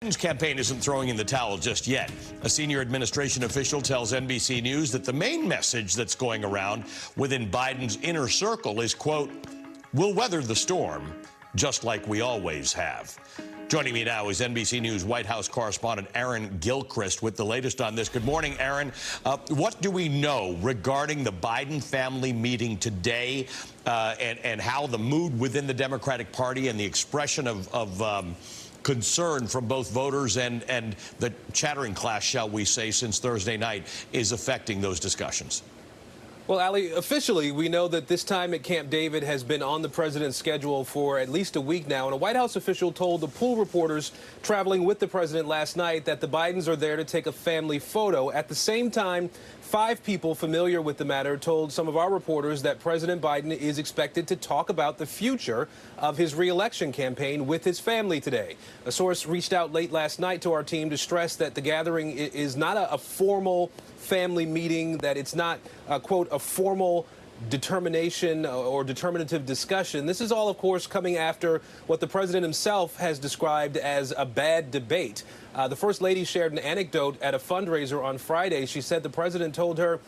Biden's campaign isn't throwing in the towel just yet. A senior administration official tells NBC News that the main message that's going around within Biden's inner circle is, quote, "We'll weather the storm just like we always have." Joining me now is NBC News White House correspondent Aaron Gilchrist with the latest on this. Good morning, Aaron. What do we know regarding the Biden family meeting today and how the mood within the Democratic Party and the expression of concern from both voters and the chattering class, shall we say, since Thursday night is affecting those discussions? Well, Ali, officially, we know that this time at Camp David has been on the president's schedule for at least a week now. And a White House official told the pool reporters traveling with the president last night that the Bidens are there to take a family photo. At the same time, 5 people familiar with the matter told some of our reporters that President Biden is expected to talk about the future of his re-election campaign with his family today. A source reached out late last night to our team to stress that the gathering is not a formal family meeting, that it's not, quote, a formal determination or determinative discussion. This is all, of course, coming after what the president himself has described as a bad debate. The First Lady shared an anecdote at a fundraiser on Friday. She said the president told her,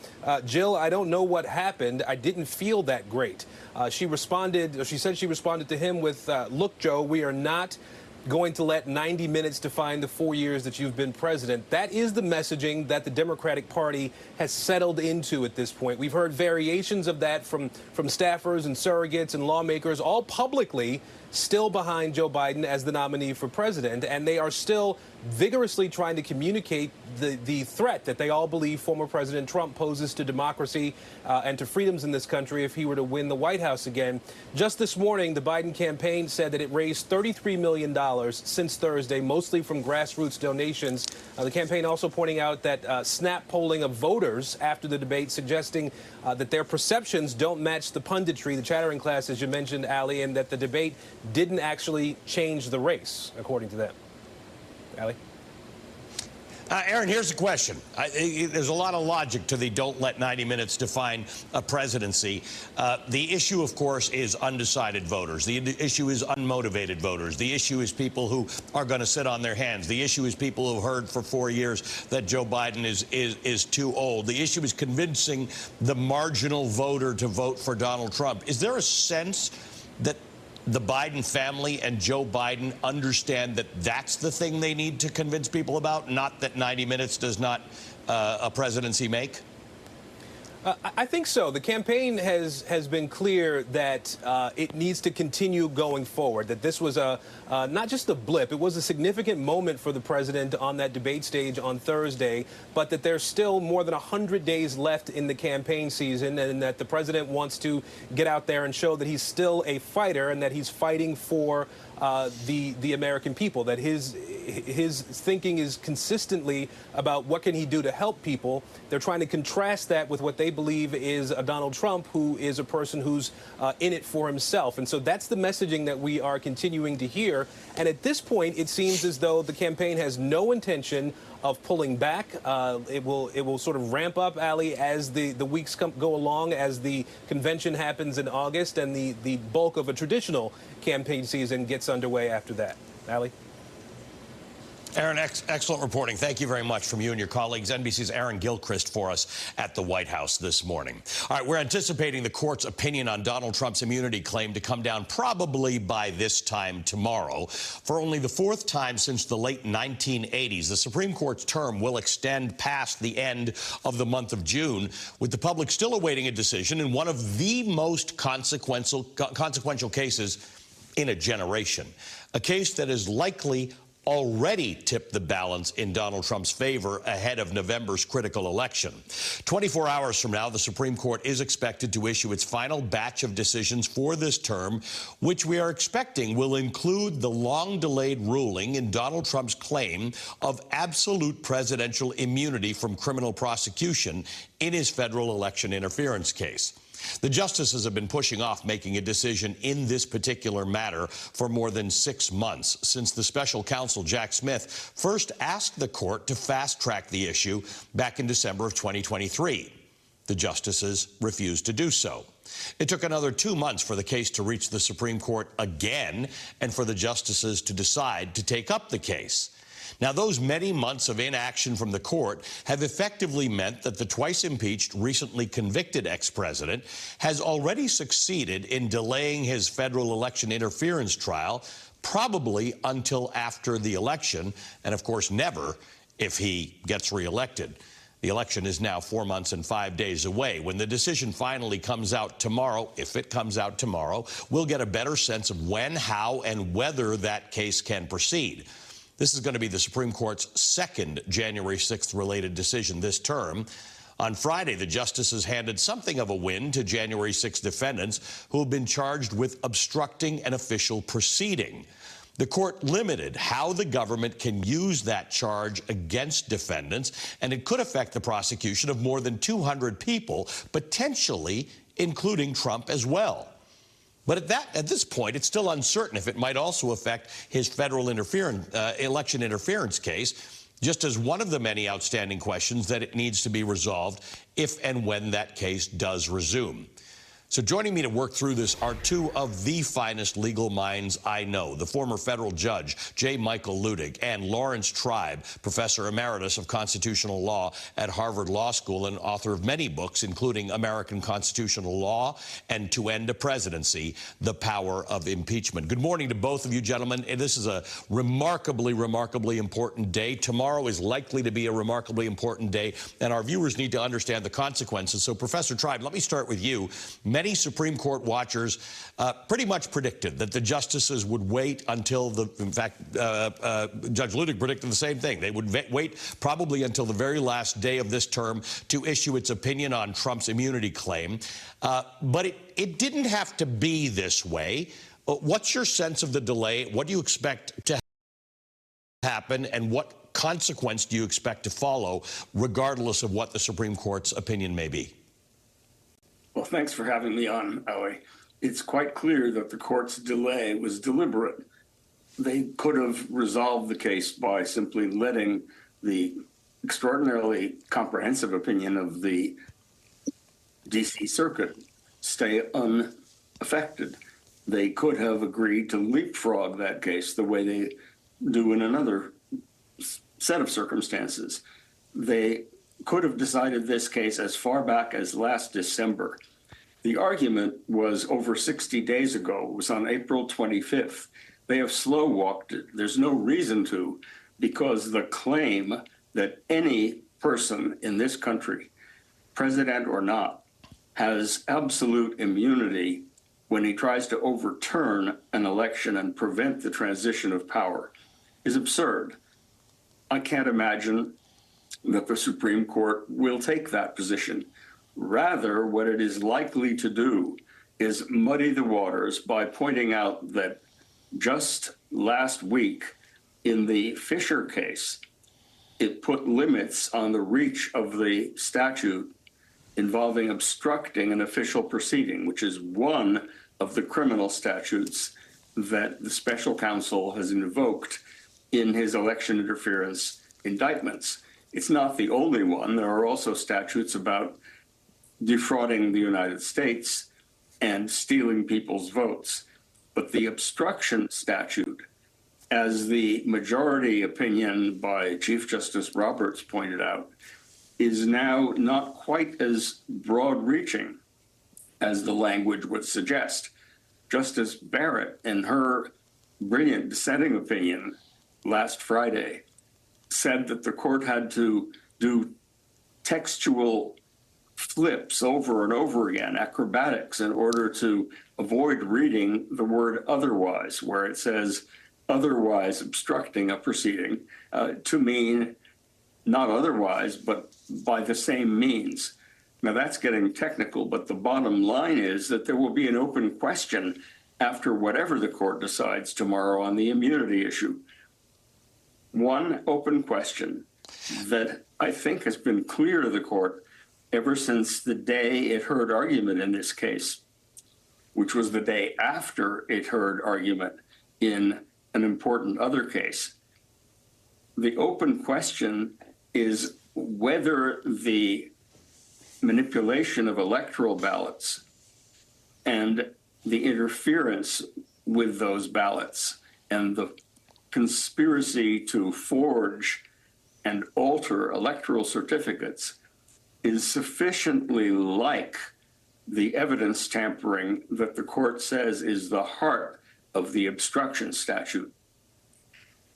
"Jill, I don't know what happened. I didn't feel that great." She said she responded to him with, "Look, Joe, we are not going to let 90 minutes define the 4 years that you've been president." That is the messaging that the Democratic Party has settled into at this point. We've heard variations of that from staffers and surrogates and lawmakers, all publicly still behind Joe Biden as the nominee for president, and they are still vigorously trying to communicate the threat that they all believe former President Trump poses to democracy and to freedoms in this country if he were to win the White House again. Just this morning, the Biden campaign said that it raised $33 million since Thursday, mostly from grassroots donations. The campaign also pointing out that snap polling of voters after the debate suggesting that their perceptions don't match the punditry, the chattering class, as you mentioned, Ali, and that the debate didn't actually change the race, according to them. Ali? Aaron, here's the question. There's a lot of logic to the don't let 90 minutes define a presidency. The issue, of course, is undecided voters. The issue is unmotivated voters. The issue is people who are going to sit on their hands. The issue is people who've heard for 4 years that Joe Biden is too old. The issue is convincing the marginal voter to vote for Donald Trump. Is there a sense that the Biden family and Joe Biden understand that that's the thing they need to convince people about, not that 90 minutes does not a presidency make? I think so. The campaign has been clear that it needs to continue going forward, that this was not just a blip, it was a significant moment for the president on that debate stage on Thursday, but that there's still more than 100 days left in the campaign season, and that the president wants to get out there and show that he's still a fighter and that he's fighting for the American people, that his thinking is consistently about what can he do to help people. They're trying to contrast that with what they believe is a Donald Trump who is a person who's in it for himself. And so that's the messaging that we are continuing to hear. And at this point, it seems as though the campaign has no intention of pulling back. It will sort of ramp up, Ali, as the weeks go along, as the convention happens in August and the bulk of a traditional campaign season gets underway after that. Ali? Aaron, excellent reporting. Thank you very much from you and your colleagues. NBC's Aaron Gilchrist for us at the White House this morning. All right, we're anticipating the court's opinion on Donald Trump's immunity claim to come down probably by this time tomorrow. For only the 4th time since the late 1980s, the Supreme Court's term will extend past the end of the month of June, with the public still awaiting a decision in one of the most consequential cases in a generation. A case that is likely already tipped the balance in Donald Trump's favor ahead of November's critical election. 24 hours from now, the Supreme Court is expected to issue its final batch of decisions for this term, which we are expecting will include the long-delayed ruling in Donald Trump's claim of absolute presidential immunity from criminal prosecution in his federal election interference case. The justices have been pushing off making a decision in this particular matter for more than 6 months, since the special counsel Jack Smith first asked the court to fast-track the issue back in December of 2023. The justices refused to do so. It took another 2 months for the case to reach the Supreme Court again and for the justices to decide to take up the case. Now, those many months of inaction from the court have effectively meant that the twice impeached, recently convicted ex-president has already succeeded in delaying his federal election interference trial, probably until after the election, and of course never if he gets reelected. The election is now 4 months and 5 days away. When the decision finally comes out tomorrow, if it comes out tomorrow, we'll get a better sense of when, how, and whether that case can proceed. This is going to be the Supreme Court's second January 6th related decision this term. On Friday, the justices handed something of a win to January 6 defendants who have been charged with obstructing an official proceeding. The court limited how the government can use that charge against defendants, and it could affect the prosecution of more than 200 people, potentially including Trump as well. But at this point, it's still uncertain if it might also affect his federal election interference case, just as one of the many outstanding questions that it needs to be resolved if and when that case does resume. So joining me to work through this are two of the finest legal minds I know, the former federal judge, J. Michael Luttig, and Lawrence Tribe, professor emeritus of constitutional law at Harvard Law School and author of many books, including American Constitutional Law and To End a Presidency, The Power of Impeachment. Good morning to both of you, gentlemen. This is a remarkably, remarkably important day. Tomorrow is likely to be a remarkably important day, and our viewers need to understand the consequences. So, Professor Tribe, let me start with you. Many Supreme Court watchers pretty much predicted that the justices would wait until in fact, Judge Luttig predicted the same thing. They would wait probably until the very last day of this term to issue its opinion on Trump's immunity claim. But it didn't have to be this way. What's your sense of the delay? What do you expect to happen, and what consequence do you expect to follow, regardless of what the Supreme Court's opinion may be? Well, thanks for having me on, Ali. It's quite clear that the court's delay was deliberate. They could have resolved the case by simply letting the extraordinarily comprehensive opinion of the D.C. Circuit stay unaffected. They could have agreed to leapfrog that case the way they do in another set of circumstances. They could have decided this case as far back as last December. The argument was over 60 days ago. It was on April 25th. They have slow-walked it. There's no reason to, because the claim that any person in this country, president or not, has absolute immunity when he tries to overturn an election and prevent the transition of power is absurd. I can't imagine that the Supreme Court will take that position. Rather, what it is likely to do is muddy the waters by pointing out that just last week in the Fisher case, it put limits on the reach of the statute involving obstructing an official proceeding, which is one of the criminal statutes that the special counsel has invoked in his election interference indictments. It's not the only one. There are also statutes about defrauding the United States and stealing people's votes. But the obstruction statute, as the majority opinion by Chief Justice Roberts pointed out, is now not quite as broad-reaching as the language would suggest. Justice Barrett, in her brilliant dissenting opinion last Friday, said that the court had to do textual flips over and over again, acrobatics, in order to avoid reading the word otherwise, where it says otherwise obstructing a proceeding, to mean not otherwise, but by the same means. Now, that's getting technical, but the bottom line is that there will be an open question after whatever the court decides tomorrow on the immunity issue. One open question that I think has been clear to the court ever since the day it heard argument in this case, which was the day after it heard argument in an important other case. The open question is whether the manipulation of electoral ballots and the interference with those ballots and the conspiracy to forge and alter electoral certificates is sufficiently like the evidence tampering that the court says is the heart of the obstruction statute.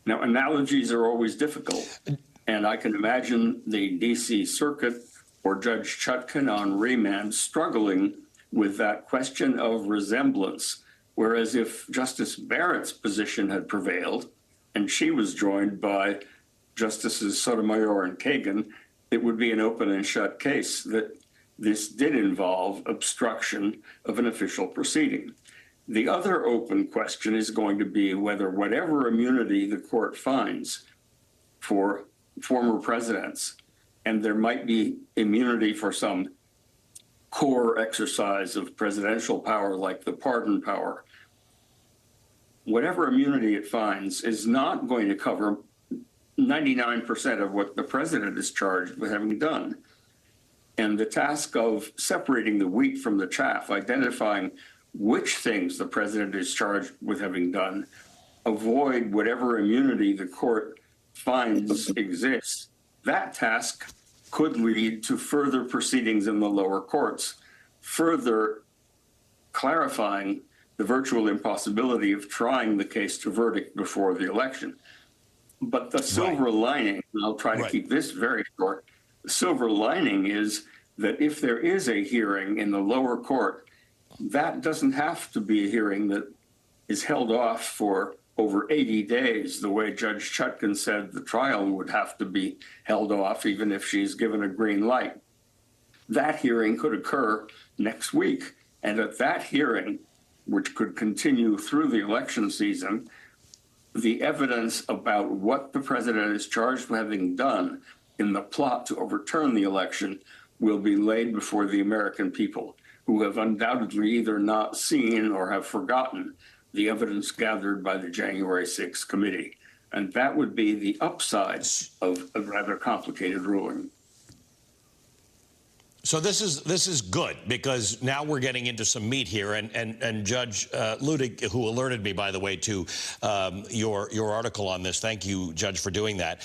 Now, analogies are always difficult, and I can imagine the D.C. Circuit or Judge Chutkan on remand struggling with that question of resemblance, whereas if Justice Barrett's position had prevailed and she was joined by Justices Sotomayor and Kagan, it would be an open and shut case that this did involve obstruction of an official proceeding. The other open question is going to be whether whatever immunity the court finds for former presidents, and there might be immunity for some core exercise of presidential power like the pardon power, whatever immunity it finds is not going to cover 99% of what the president is charged with having done. And the task of separating the wheat from the chaff, identifying which things the president is charged with having done, avoid whatever immunity the court finds exists, that task could lead to further proceedings in the lower courts, further clarifying the virtual impossibility of trying the case to verdict before the election. But the silver lining, and I'll try to keep this very short, the silver lining is that if there is a hearing in the lower court, that doesn't have to be a hearing that is held off for over 80 days, the way Judge Chutkan said the trial would have to be held off even if she's given a green light. That hearing could occur next week. And at that hearing, which could continue through the election season, the evidence about what the president is charged with having done in the plot to overturn the election will be laid before the American people, who have undoubtedly either not seen or have forgotten the evidence gathered by the January 6th committee. And that would be the upside of a rather complicated ruling. So this is good, because now we're getting into some meat here, and Judge Ludig, who alerted me, by the way, to your article on this. Thank you, Judge, for doing that.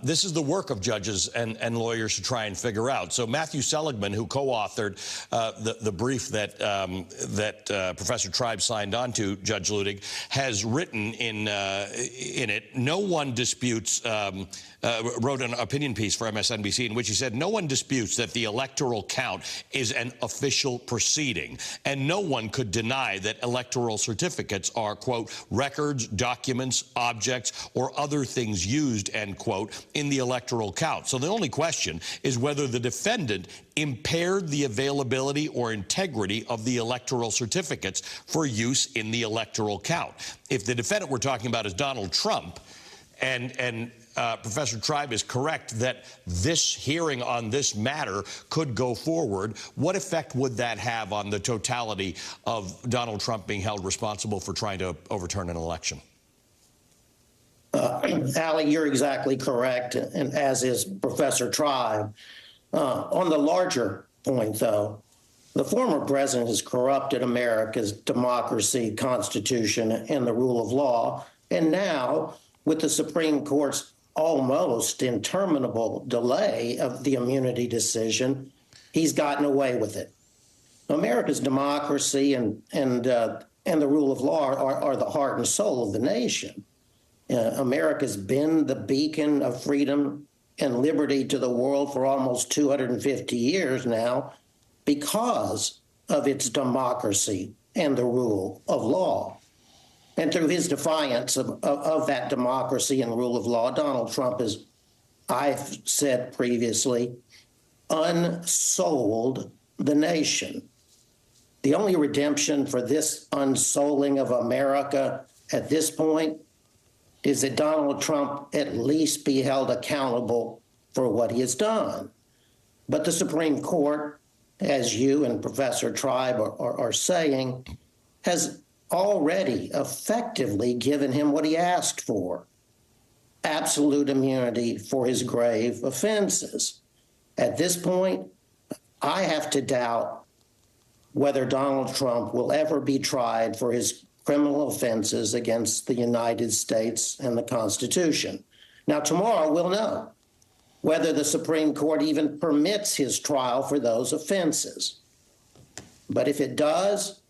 This is the work of judges and lawyers to try and figure out. So Matthew Seligman, who co-authored the brief that Professor Tribe signed on to, Judge Ludig, has written in it, no one disputes, wrote an opinion piece for MSNBC in which he said, no one disputes that the electoral count is an official proceeding, and no one could deny that electoral certificates are, quote, records, documents, objects, or other things used, end quote, in the electoral count. So the only question is whether the defendant impaired the availability or integrity of the electoral certificates for use in the electoral count. If the defendant we're talking about is Donald Trump, and Professor Tribe is correct that this hearing on this matter could go forward, what effect would that have on the totality of Donald Trump being held responsible for trying to overturn an election? Ali, you're exactly correct, and as is Professor Tribe. On the larger point, though, the former president has corrupted America's democracy, constitution, and the rule of law, and now, with the Supreme Court's almost interminable delay of the immunity decision, he's gotten away with it. America's democracy and the rule of law are the heart and soul of the nation. America's been the beacon of freedom and liberty to the world for almost 250 years now because of its democracy and the rule of law. And through his defiance of that democracy and rule of law, Donald Trump is, I've said previously, unsold the nation. The only redemption for this unsouling of America at this point is that Donald Trump at least be held accountable for what he has done. But the Supreme Court, as you and Professor Tribe are saying, has already effectively given him what he asked for, absolute immunity for his grave offenses. At this point, I have to doubt whether Donald Trump will ever be tried for his criminal offenses against the United States and the Constitution. Now, tomorrow we'll know whether the Supreme Court even permits his trial for those offenses. But if it does,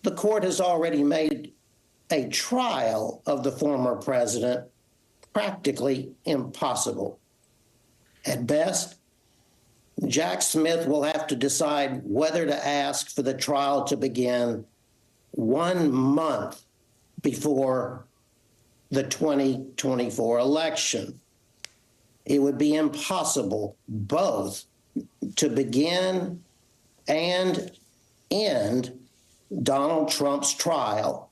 the court has already made a trial of the former president practically impossible. At best, Jack Smith will have to decide whether to ask for the trial to begin 1 month before the 2024 election. It would be impossible both to begin and end Donald Trump's trial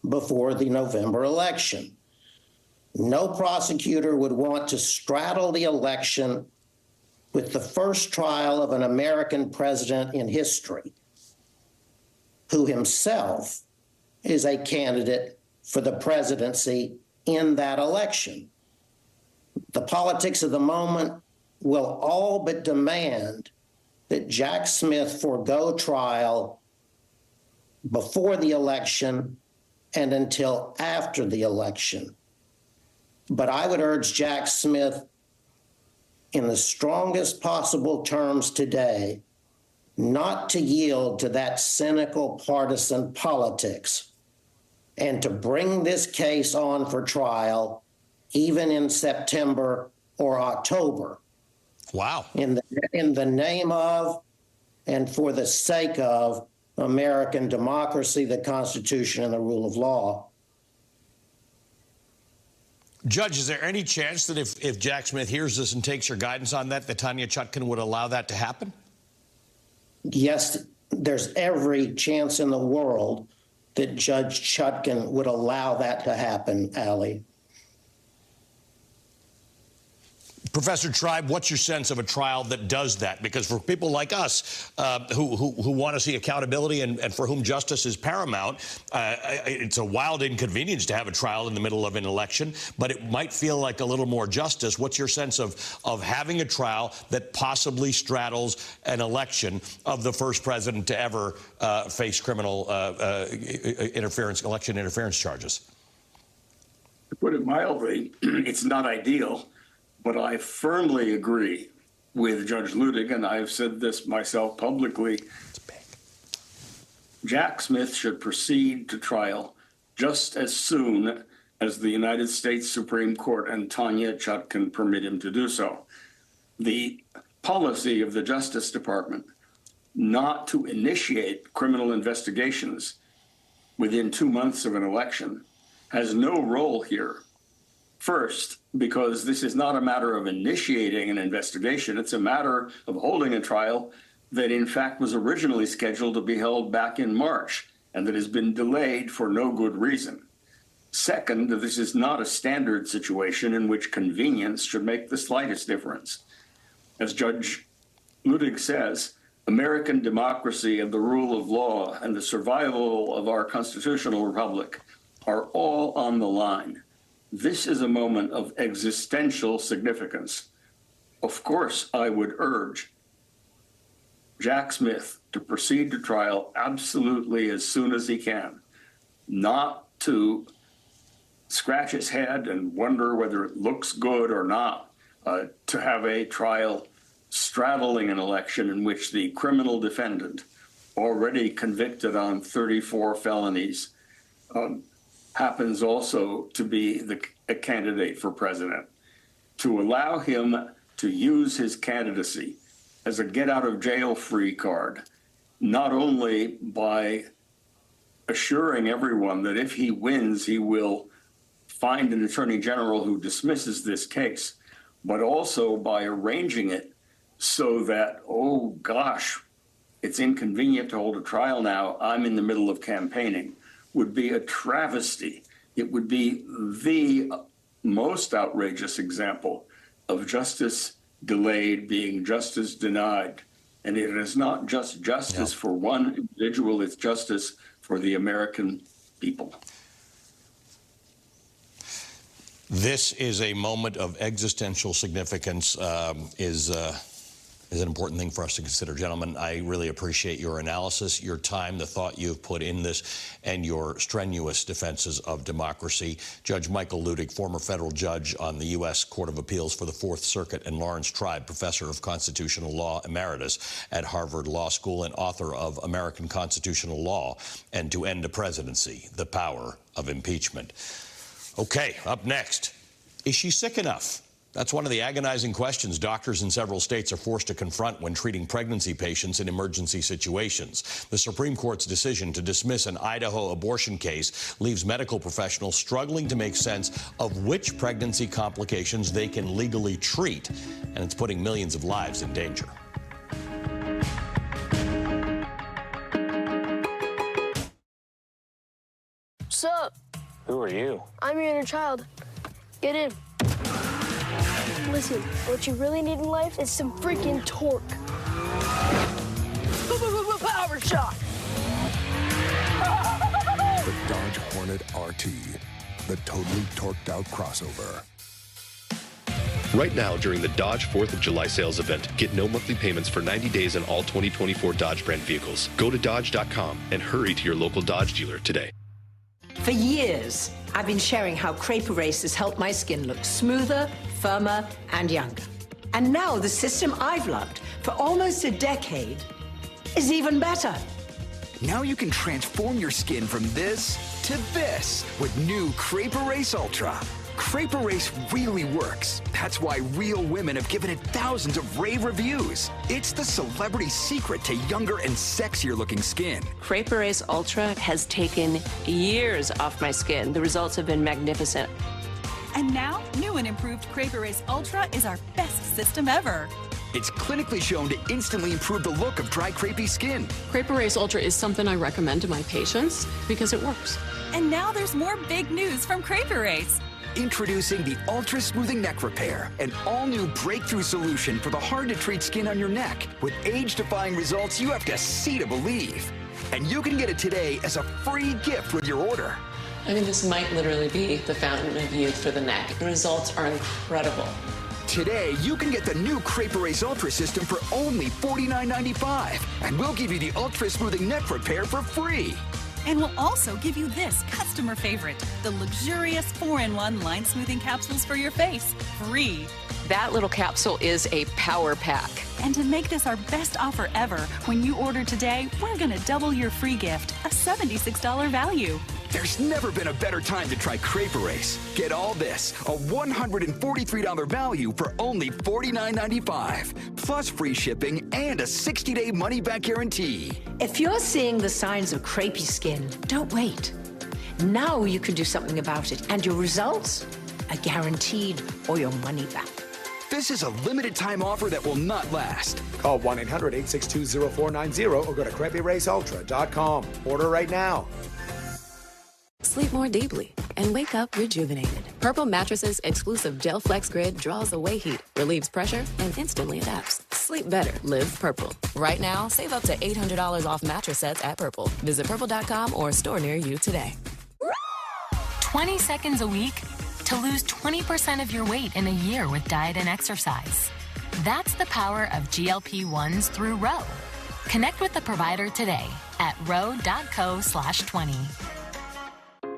before the November election. No prosecutor would want to straddle the election with the first trial of an American president in history, who himself is a candidate for the presidency in that election. The politics of the moment will all but demand that Jack Smith forego trial before the election and until after the election. But I would urge Jack Smith in the strongest possible terms today not to yield to that cynical partisan politics and to bring this case on for trial even in September or October. Wow. In the name of and for the sake of American democracy, the Constitution, and the rule of law. Judge, is there any chance that if Jack Smith hears this and takes your guidance on that Tanya Chutkan would allow that to happen? Yes, there's every chance in the world that Judge Chutkan would allow that to happen, Ali. Professor Tribe, what's your sense of a trial that does that? Because for people like us who want to see accountability and for whom justice is paramount, it's a wild inconvenience to have a trial in the middle of an election, but it might feel like a little more justice. What's your sense of having a trial that possibly straddles an election of the first president to ever face criminal election interference charges? To put it mildly, it's not ideal. But I firmly agree with Judge Luttig, and I've said this myself publicly. Jack Smith should proceed to trial just as soon as the United States Supreme Court and Tanya Chutkan permit him to do so. The policy of the Justice Department not to initiate criminal investigations within 2 months of an election has no role here. First, because this is not a matter of initiating an investigation. It's a matter of holding a trial that, in fact, was originally scheduled to be held back in March and that has been delayed for no good reason. Second, this is not a standard situation in which convenience should make the slightest difference. As Judge Luttig says, American democracy and the rule of law and the survival of our constitutional republic are all on the line. This is a moment of existential significance. Of course, I would urge Jack Smith to proceed to trial absolutely as soon as he can, not to scratch his head and wonder whether it looks good or not, to have a trial straddling an election in which the criminal defendant, already convicted on 34 felonies, happens also to be a candidate for president. To allow him to use his candidacy as a get-out-of-jail-free card, not only by assuring everyone that if he wins, he will find an attorney general who dismisses this case, but also by arranging it so that, oh gosh, it's inconvenient to hold a trial now, I'm in the middle of campaigning, would be a travesty. It would be the most outrageous example of justice delayed being justice denied. And it is not just justice for one individual, it's justice for the American people. This is a moment of existential significance. is an important thing for us to consider. Gentlemen, I really appreciate your analysis, your time, the thought you've put in this, and your strenuous defenses of democracy. Judge Michael Ludig, former federal judge on the U.S. Court of Appeals for the Fourth Circuit, and Lawrence Tribe, professor of constitutional law emeritus at Harvard Law School and author of American Constitutional Law and To End a Presidency, The Power of Impeachment. Okay, up next, is she sick enough? That's one of the agonizing questions doctors in several states are forced to confront when treating pregnancy patients in emergency situations. The Supreme Court's decision to dismiss an Idaho abortion case leaves medical professionals struggling to make sense of which pregnancy complications they can legally treat, and it's putting millions of lives in danger. What's up? Who are you? I'm your inner child. Get in. Listen, what you really need in life is some freaking torque. Power shot! The Dodge Hornet RT, the totally torqued out crossover. Right now, during the Dodge 4th of July sales event, get no monthly payments for 90 days on all 2024 Dodge brand vehicles. Go to Dodge.com and hurry to your local Dodge dealer today. For years, I've been sharing how Crepe Erase has helped my skin look smoother, firmer, and younger. And now the system I've loved for almost a decade is even better. Now you can transform your skin from this to this with new Crepe Erase Ultra. Crepe Erase really works. That's why real women have given it thousands of rave reviews. It's the celebrity secret to younger and sexier looking skin. Crepe Erase Ultra has taken years off my skin. The results have been magnificent. And now, new and improved Crepe Erase Ultra is our best system ever. It's clinically shown to instantly improve the look of dry, crepey skin. Crepe Erase Ultra is something I recommend to my patients because it works. And now there's more big news from Crepe Erase. Introducing the Ultra Smoothing Neck Repair, an all-new breakthrough solution for the hard-to-treat skin on your neck with age-defying results you have to see to believe. And you can get it today as a free gift with your order. I mean, this might literally be the fountain of youth for the neck. The results are incredible. Today, you can get the new Crepe Erase Ultra system for only $49.95, and we'll give you the Ultra Smoothing Neck Repair for free. And we'll also give you this customer favorite, the luxurious 4-in-1 line smoothing capsules for your face, free. That little capsule is a power pack. And to make this our best offer ever, when you order today, we're going to double your free gift, a $76 value. There's never been a better time to try Crepe Erase. Get all this, a $143 value for only $49.95, plus free shipping and a 60-day money-back guarantee. If you're seeing the signs of crepey skin, don't wait. Now you can do something about it, and your results are guaranteed or your money back. This is a limited time offer that will not last. Call 1-800-862-0490 or go to CrepeEraseUltra.com. Order right now. Sleep more deeply and wake up rejuvenated. Purple Mattresses' exclusive Gel Flex Grid draws away heat, relieves pressure, and instantly adapts. Sleep better, live Purple. Right now, save up to $800 off mattress sets at Purple. Visit Purple.com or a store near you today. 20 seconds a week to lose 20% of your weight in a year with diet and exercise. That's the power of GLP-1s through Ro. Connect with the provider today at ro.co/20.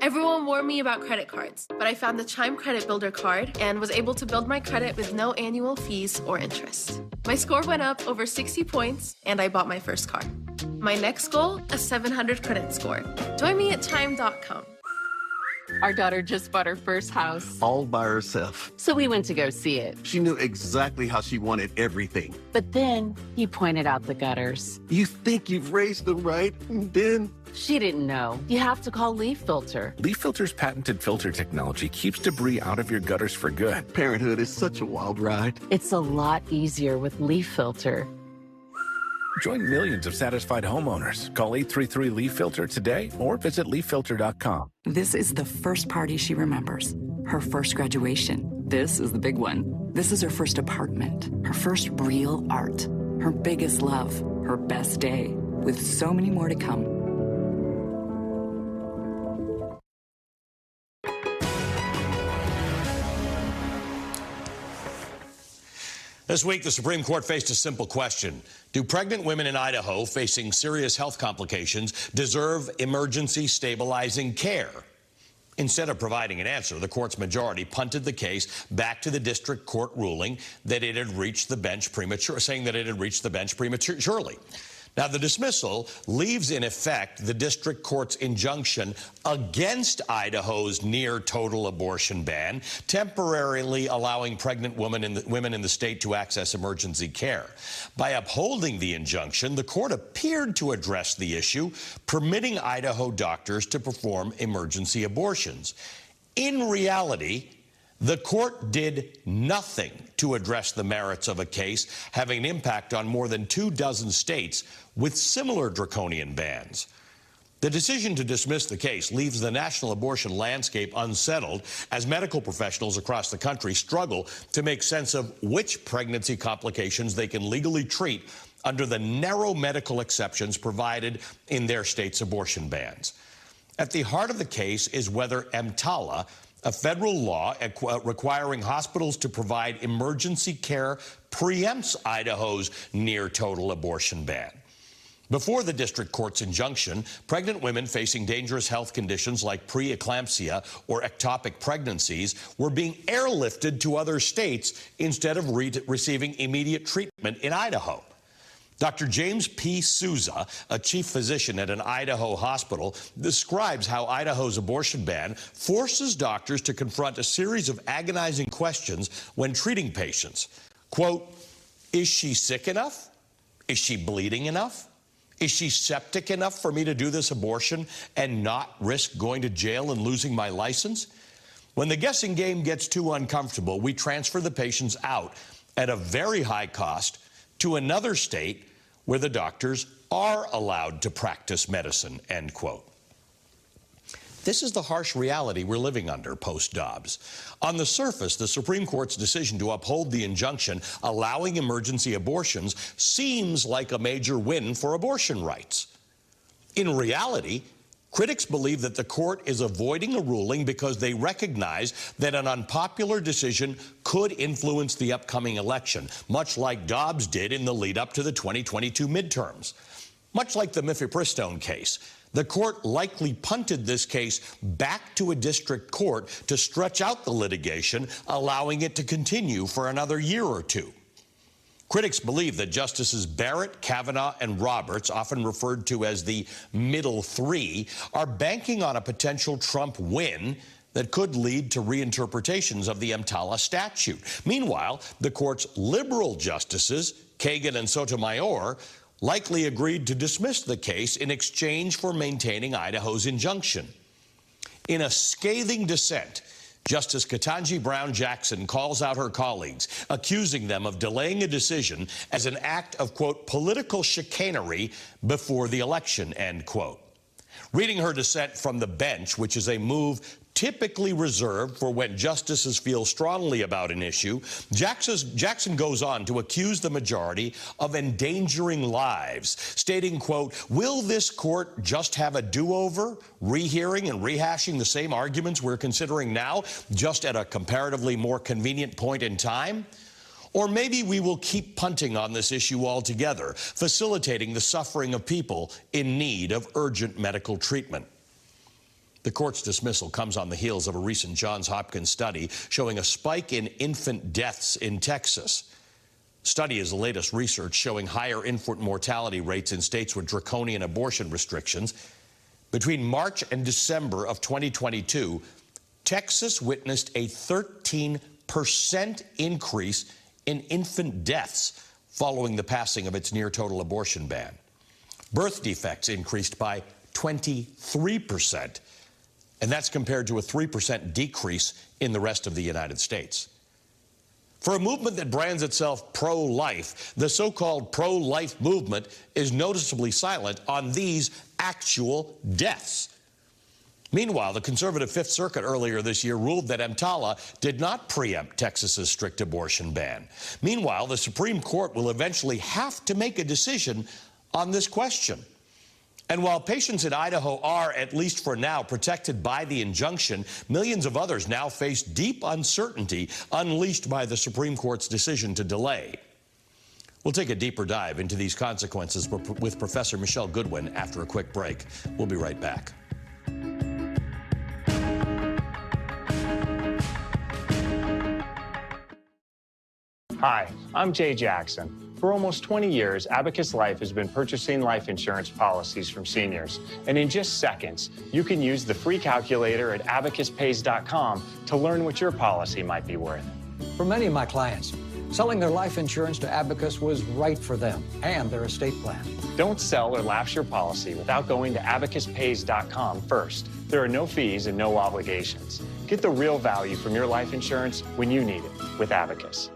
Everyone warned me about credit cards, but I found the Chime Credit Builder card and was able to build my credit with no annual fees or interest. My score went up over 60 points, and I bought my first car. My next goal, a 700 credit score. Join me at Chime.com. Our daughter just bought her first house. All by herself. So we went to go see it. She knew exactly how she wanted everything. But then he pointed out the gutters. You think you've raised them right, and then... She didn't know. You have to call Leaf Filter. Leaf Filter's patented filter technology keeps debris out of your gutters for good. Parenthood is such a wild ride. It's a lot easier with Leaf Filter. Join millions of satisfied homeowners. Call 833-LEAF-FILTER today or visit leaffilter.com. This is the first party she remembers. Her first graduation. This is the big one. This is her first apartment. Her first real art. Her biggest love. Her best day. With so many more to come. This week, the Supreme Court faced a simple question. Do pregnant women in Idaho facing serious health complications deserve emergency stabilizing care? Instead of providing an answer, the court's majority punted the case back to the district court ruling that it had reached the bench prematurely. Now, the dismissal leaves in effect the district court's injunction against Idaho's near-total abortion ban, temporarily allowing pregnant women in the state to access emergency care. By upholding the injunction, the court appeared to address the issue, permitting Idaho doctors to perform emergency abortions. In reality, the court did nothing to address the merits of a case having an impact on more than 24 states with similar draconian bans. The decision to dismiss the case leaves the national abortion landscape unsettled as medical professionals across the country struggle to make sense of which pregnancy complications they can legally treat under the narrow medical exceptions provided in their state's abortion bans. At the heart of the case is whether EMTALA, a federal law requiring hospitals to provide emergency care, preempts Idaho's near-total abortion ban. Before the district court's injunction, pregnant women facing dangerous health conditions like preeclampsia or ectopic pregnancies were being airlifted to other states instead of receiving immediate treatment in Idaho. Dr. James P. Souza, a chief physician at an Idaho hospital, describes how Idaho's abortion ban forces doctors to confront a series of agonizing questions when treating patients. Quote, is she sick enough? Is she bleeding enough? Is she septic enough for me to do this abortion and not risk going to jail and losing my license? When the guessing game gets too uncomfortable, we transfer the patients out at a very high cost to another state where the doctors are allowed to practice medicine, end quote. This is the harsh reality we're living under post-Dobbs. On the surface, the Supreme Court's decision to uphold the injunction allowing emergency abortions seems like a major win for abortion rights. In reality, critics believe that the court is avoiding a ruling because they recognize that an unpopular decision could influence the upcoming election, much like Dobbs did in the lead-up to the 2022 midterms. Much like the Mifepristone case, the court likely punted this case back to a district court to stretch out the litigation, allowing it to continue for another year or two. Critics believe that Justices Barrett, Kavanaugh, and Roberts, often referred to as the middle three, are banking on a potential Trump win that could lead to reinterpretations of the EMTALA statute. Meanwhile, the court's liberal justices, Kagan and Sotomayor, likely agreed to dismiss the case in exchange for maintaining Idaho's injunction. In a scathing dissent, Justice Ketanji Brown Jackson calls out her colleagues, accusing them of delaying a decision as an act of, quote, political chicanery before the election, end quote. Reading her dissent from the bench, which is a move typically reserved for when justices feel strongly about an issue, Jackson goes on to accuse the majority of endangering lives, stating, quote, will this court just have a do-over, rehearing and rehashing the same arguments we're considering now, just at a comparatively more convenient point in time? Or maybe we will keep punting on this issue altogether, facilitating the suffering of people in need of urgent medical treatment. The court's dismissal comes on the heels of a recent Johns Hopkins study showing a spike in infant deaths in Texas. Study is the latest research showing higher infant mortality rates in states with draconian abortion restrictions. Between March and December of 2022, Texas witnessed a 13% increase in infant deaths following the passing of its near-total abortion ban. Birth defects increased by 23%. And that's compared to a 3% decrease in the rest of the United States. For a movement that brands itself pro-life, the so-called pro-life movement is noticeably silent on these actual deaths. Meanwhile, the conservative Fifth Circuit earlier this year ruled that EMTALA did not preempt Texas's strict abortion ban. Meanwhile, the Supreme Court will eventually have to make a decision on this question. And while patients in Idaho are, at least for now, protected by the injunction, millions of others now face deep uncertainty unleashed by the Supreme Court's decision to delay. We'll take a deeper dive into these consequences with Professor Michelle Goodwin after a quick break. We'll be right back. Hi, I'm Jay Jackson. For almost 20 years, Abacus Life has been purchasing life insurance policies from seniors. And in just seconds, you can use the free calculator at abacuspays.com to learn what your policy might be worth. For many of my clients, selling their life insurance to Abacus was right for them and their estate plan. Don't sell or lapse your policy without going to abacuspays.com first. There are no fees and no obligations. Get the real value from your life insurance when you need it with Abacus.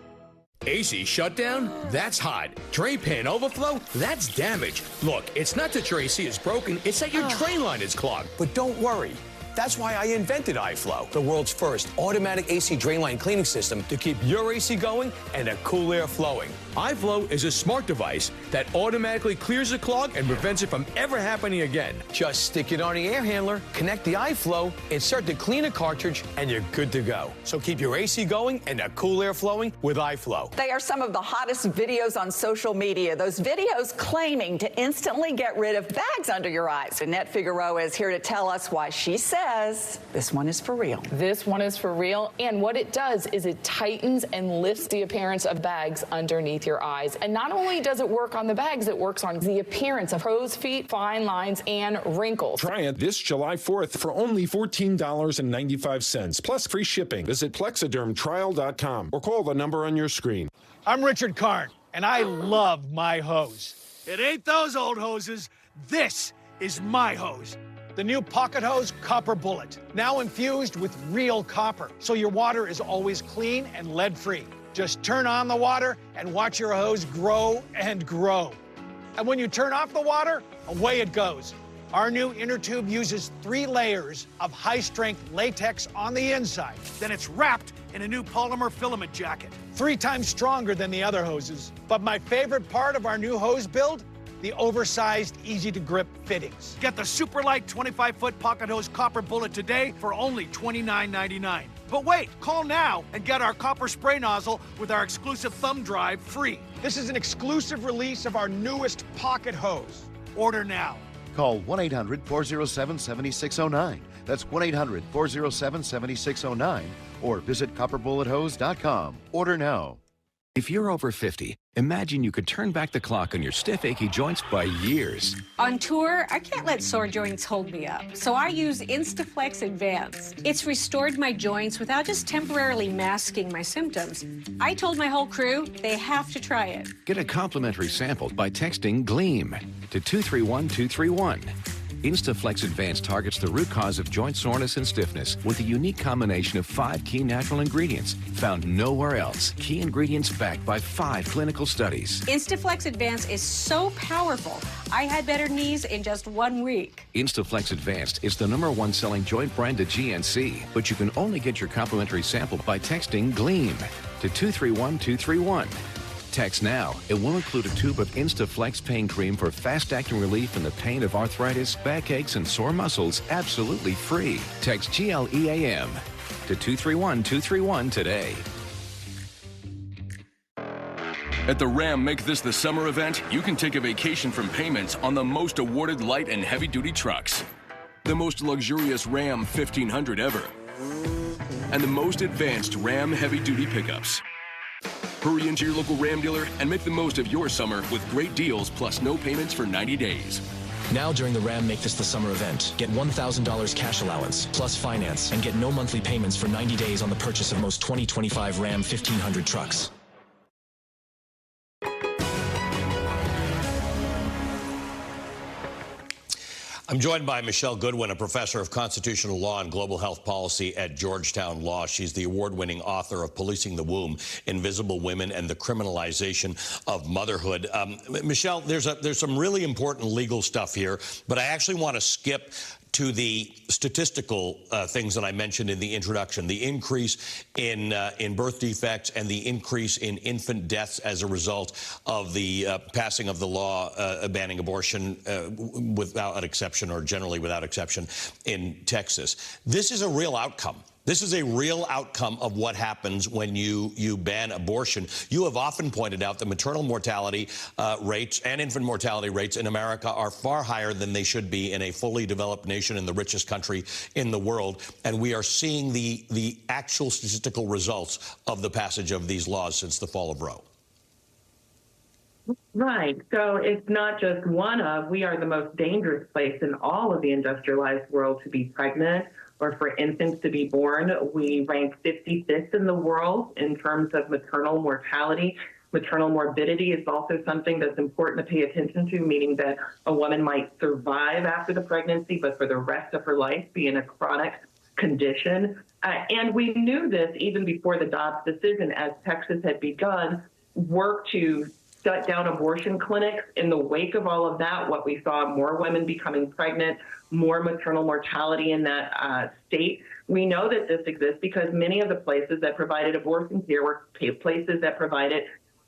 AC shutdown? That's hot. Drain pan overflow? That's damage. Look, it's not that your AC is broken, it's that your drain line is clogged. But don't worry. That's why I invented iFlow, the world's first automatic AC drain line cleaning system to keep your AC going and the cool air flowing. iFlow is a smart device that automatically clears the clog and prevents it from ever happening again. Just stick it on the air handler, connect the iFlow, insert the cleaner cartridge, and you're good to go. So keep your AC going and the cool air flowing with iFlow. They are some of the hottest videos on social media. Those videos claiming to instantly get rid of bags under your eyes. Annette Figueroa is here to tell us why she says this one is for real. This one is for real. And what it does is it tightens and lifts the appearance of bags underneath your eyes. And not only does it work on the bags, it works on the appearance of crow's feet, fine lines, and wrinkles. Try it this July 4th for only $14.95, plus free shipping. Visit plexidermtrial.com or call the number on your screen. I'm Richard Karn, and I love my hose. It ain't those old hoses. This is my hose. The new Pocket Hose Copper Bullet, now infused with real copper, so your water is always clean and lead-free. Just turn on the water and watch your hose grow and grow. And when you turn off the water, away it goes. Our new inner tube uses 3 layers of high-strength latex on the inside. Then it's wrapped in a new polymer filament jacket, 3 times stronger than the other hoses. But my favorite part of our new hose build? The oversized, easy-to-grip fittings. Get the super light 25-foot Pocket Hose Copper Bullet today for only $29.99. But wait, call now and get our copper spray nozzle with our exclusive thumb drive free. This is an exclusive release of our newest Pocket Hose. Order now. Call 1-800-407-7609. That's 1-800-407-7609. Or visit copperbullethose.com. Order now. If you're over 50, imagine you could turn back the clock on your stiff, achy joints by years. On tour, I can't let sore joints hold me up, so I use Instaflex Advanced. It's restored my joints without just temporarily masking my symptoms. I told my whole crew they have to try it. Get a complimentary sample by texting GLEAM to 231231. Instaflex Advanced targets the root cause of joint soreness and stiffness with a unique combination of 5 key natural ingredients found nowhere else. Key ingredients backed by 5 clinical studies. Instaflex Advanced is so powerful. I had better knees in just 1 week. Instaflex Advanced is the #1 selling joint brand at GNC, but you can only get your complimentary sample by texting GLEAM to 231231. Text now. It will include a tube of Instaflex pain cream for fast-acting relief in the pain of arthritis, backaches, and sore muscles, absolutely free. Text GLEAM to 231231 today. At the Ram Make This the Summer event, you can take a vacation from payments on the most awarded light and heavy-duty trucks. The most luxurious Ram 1500 ever. And the most advanced Ram heavy-duty pickups. Hurry into your local Ram dealer and make the most of your summer with great deals plus no payments for 90 days. Now during the Ram Make This the Summer event, get $1,000 cash allowance plus finance and get no monthly payments for 90 days on the purchase of most 2025 Ram 1500 trucks. I'm joined by Michelle Goodwin, a professor of constitutional law and global health policy at Georgetown Law. She's the award-winning author of Policing the Womb, Invisible Women and the Criminalization of Motherhood. Michelle, there's some really important legal stuff here, but I actually want to skip to the statistical things that I mentioned in the introduction, the increase in birth defects and the increase in infant deaths as a result of the passing of the law banning abortion without exception, or generally without exception, in Texas. This is a real outcome. This is a real outcome of what happens when you ban abortion. You have often pointed out that maternal mortality rates and infant mortality rates in America are far higher than they should be in a fully developed nation in the richest country in the world. And we are seeing the actual statistical results of the passage of these laws since the fall of Roe. Right. So it's not just we are the most dangerous place in all of the industrialized world to be pregnant or for infants to be born. We rank 55th in the world in terms of maternal mortality. Maternal morbidity is also something that's important to pay attention to, meaning that a woman might survive after the pregnancy, but for the rest of her life be in a chronic condition. And we knew this even before the Dobbs decision, as Texas had begun work to shut down abortion clinics. In the wake of all of that, what we saw, more women becoming pregnant, more maternal mortality in that state. We know that this exists because many of the places that provided abortion care were places that provided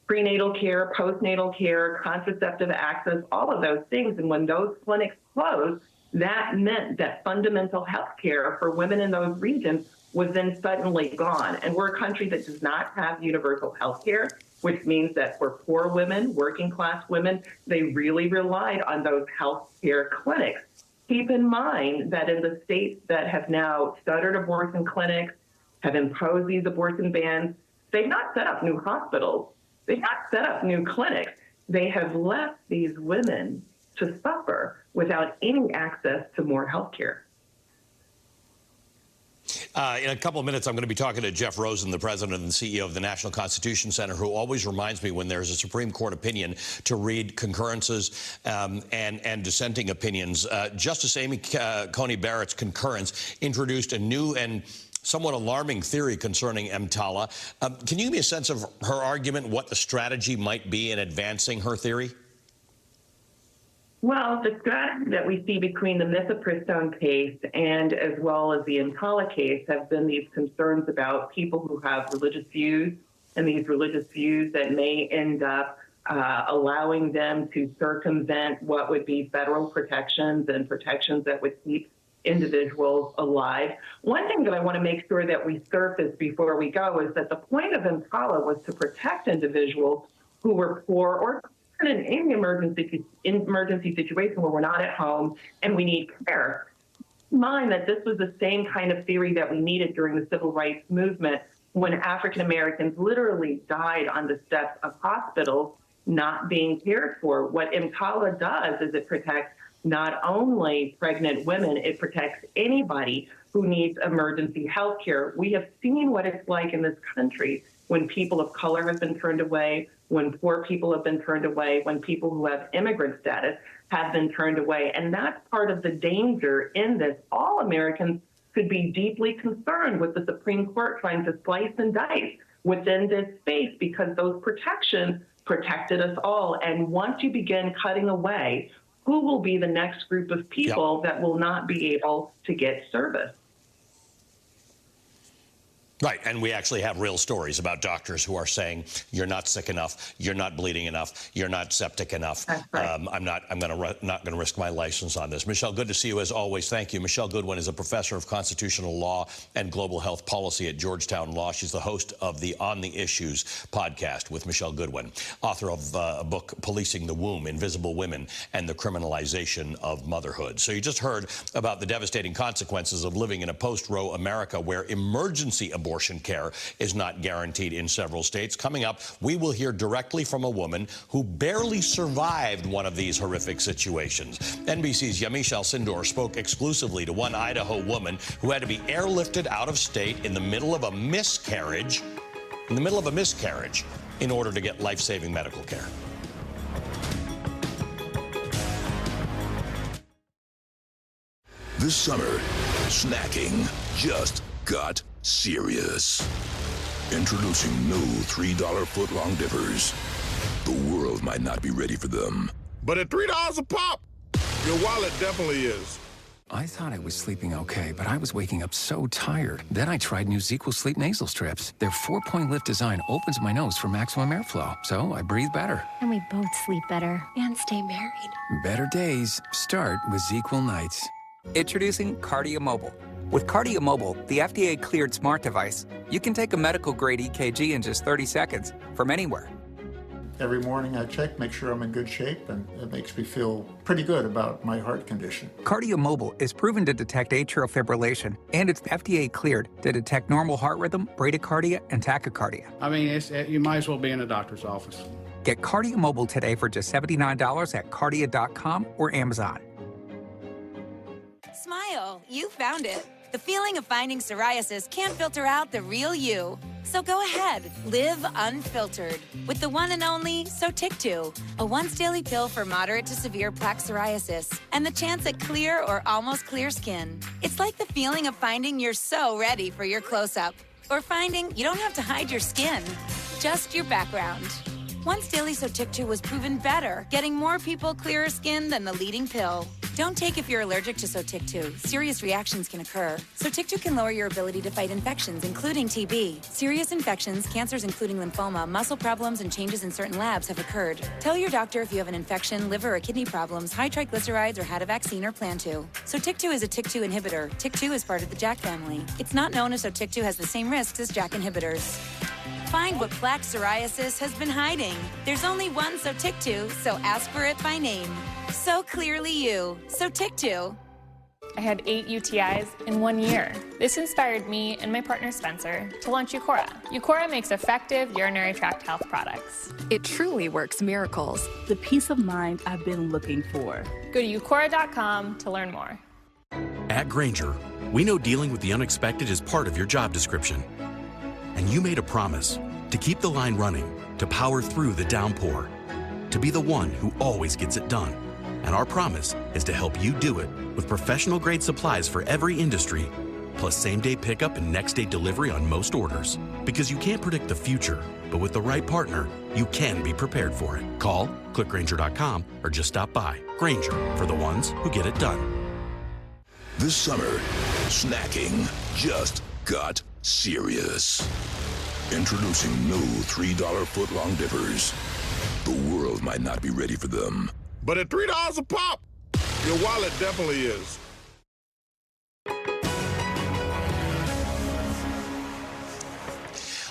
prenatal care, postnatal care, contraceptive access, all of those things. And when those clinics closed, that meant that fundamental health care for women in those regions was then suddenly gone. And we're a country that does not have universal health care, which means that for poor women, working class women, they really relied on those health care clinics. Keep in mind that in the states that have now shuttered abortion clinics, have imposed these abortion bans, they've not set up new hospitals. They've not set up new clinics. They have left these women to suffer without any access to more health care. In a couple of minutes, I'm going to be talking to Jeff Rosen, the president and CEO of the National Constitution Center, who always reminds me when there's a Supreme Court opinion to read concurrences and dissenting opinions. Justice Amy Coney Barrett's concurrence introduced a new and somewhat alarming theory concerning EMTALA. Can you give me a sense of her argument, what the strategy might be in advancing her theory? Well, the strategy that we see between the mifepristone case and as well as the EMTALA case have been these concerns about people who have religious views, and these religious views that may end up allowing them to circumvent what would be federal protections and protections that would keep individuals alive. One thing that I want to make sure that we surface before we go is that the point of EMTALA was to protect individuals who were poor or in an emergency situation where we're not at home and we need care. Keep in mind that this was the same kind of theory that we needed during the civil rights movement when African Americans literally died on the steps of hospitals not being cared for. What EMTALA does is it protects not only pregnant women, it protects anybody who needs emergency health care. We have seen what it's like in this country when people of color have been turned away, when poor people have been turned away, when people who have immigrant status have been turned away. And that's part of the danger in this. All Americans could be deeply concerned with the Supreme Court trying to slice and dice within this space because those protections protected us all. And once you begin cutting away, who will be the next group of people that will not be able to get service? Right, and we actually have real stories about doctors who are saying, you're not sick enough, you're not bleeding enough, you're not septic enough. Right. I'm not going to risk my license on this. Michelle, good to see you as always. Thank you. Michelle Goodwin is a professor of constitutional law and global health policy at Georgetown Law. She's the host of the On the Issues podcast with Michelle Goodwin, author of a book, Policing the Womb, Invisible Women and the Criminalization of Motherhood. So you just heard about the devastating consequences of living in a post-Roe America where emergency abortion care is not guaranteed in several states. Coming up, we will hear directly from a woman who barely survived one of these horrific situations. NBC's Yamiche Alcindor spoke exclusively to one Idaho woman who had to be airlifted out of state in the middle of a miscarriage, in order to get life-saving medical care. This summer, snacking just got serious. Introducing new $3 footlong dippers. The world might not be ready for them. But at $3 a pop, your wallet definitely is. I thought I was sleeping okay, but I was waking up so tired. Then I tried new ZzzQuil Sleep Nasal Strips. Their 4-point lift design opens my nose for maximum airflow, so I breathe better. And we both sleep better and stay married. Better days start with ZzzQuil Nights. Introducing Cardia Mobile. With Cardia Mobile, the FDA-cleared smart device, you can take a medical-grade EKG in just 30 seconds from anywhere. Every morning I check, make sure I'm in good shape, and it makes me feel pretty good about my heart condition. Cardia Mobile is proven to detect atrial fibrillation, and it's FDA-cleared to detect normal heart rhythm, bradycardia, and tachycardia. I mean, you might as well be in a doctor's office. Get Cardia Mobile today for just $79 at cardia.com or Amazon. Smile, you found it. The feeling of finding psoriasis can't filter out the real you. So go ahead, live unfiltered with the one and only Sotyktu, a once-daily pill for moderate to severe plaque psoriasis and the chance at clear or almost clear skin. It's like the feeling of finding you're so ready for your close-up, or finding you don't have to hide your skin, just your background. Once daily Sotyktu was proven better, getting more people clearer skin than the leading pill. Don't take if you're allergic to Sotyktu. Serious reactions can occur. Sotyktu can lower your ability to fight infections, including TB. Serious infections, cancers including lymphoma, muscle problems, and changes in certain labs have occurred. Tell your doctor if you have an infection, liver or kidney problems, high triglycerides, or had a vaccine or plan to. Sotyktu is a TYK2 inhibitor. TYK2 is part of the JAK family. It's not known if Sotyktu has the same risks as JAK inhibitors. Find what plaque psoriasis has been hiding. There's only one Sotyktu, so ask for it by name. So clearly you. Sotyktu. I had 8 UTIs in 1 year. This inspired me and my partner Spencer to launch Eucora. Eucora makes effective urinary tract health products. It truly works miracles. The peace of mind I've been looking for. Go to eucora.com to learn more. At Grainger, we know dealing with the unexpected is part of your job description. And you made a promise to keep the line running, to power through the downpour, to be the one who always gets it done. And our promise is to help you do it with professional-grade supplies for every industry, plus same-day pickup and next-day delivery on most orders. Because you can't predict the future, but with the right partner, you can be prepared for it. Call, click Grainger.com, or just stop by. Grainger, for the ones who get it done. This summer, snacking just got serious. Introducing new $3 foot-long dippers. The world might not be ready for them. But at $3 a pop, your wallet definitely is.